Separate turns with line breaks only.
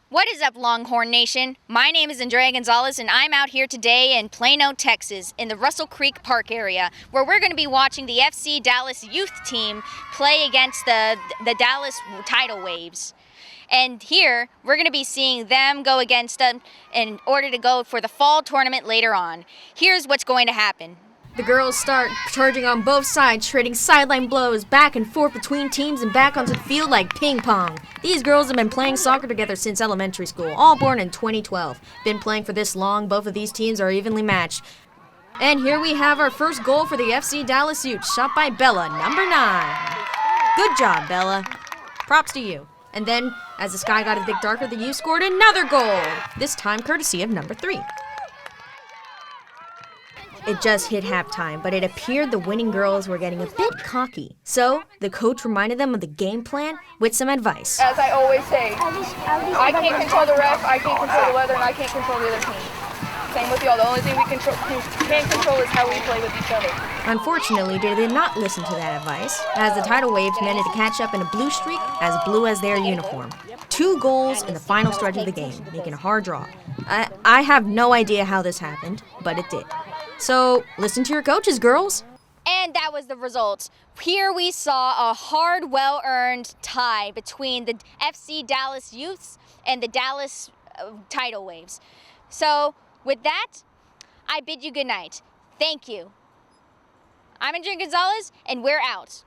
What is up, Longhorn Nation? My name is Andrea Gonzalez, and I'm out here today in Plano, Texas, in the Russell Creek Park area, where we're going to be watching the FC Dallas youth team play against the Dallas Tidal Waves. And here, we're going to be seeing them go against them in order to go for the fall tournament later on. Here's what's going to happen.
The girls start charging on both sides, trading sideline blows back and forth between teams and back onto the field like ping pong. These girls have been playing soccer together since elementary school, all born in 2012. Been playing for this long, both of these teams are evenly matched. And here we have our first goal for the FC Dallas Utes, shot by Bella, number 9. Good job, Bella. Props to you. And then, as the sky got a bit darker, the Utes scored another goal, this time courtesy of number 3. It just hit halftime, but it appeared the winning girls were getting a bit cocky. So, the coach reminded them of the game plan with some advice.
As I always say, I can't control the ref, I can't control the weather, and I can't control the other team. Same with y'all. The only thing we can control is how we play with each other.
Unfortunately, they did not listen to that advice, as the Tidal Waves managed to catch up in a blue streak as blue as their uniform. 2 goals in the final stretch of the game, making a hard draw. I have no idea how this happened, but it did. So, listen to your coaches, girls.
And that was the result. Here we saw a hard, well-earned tie between the FC Dallas Youths and the Dallas Tidal Waves. So, with that, I bid you good night. Thank you. I'm Andrea Gonzalez, and we're out.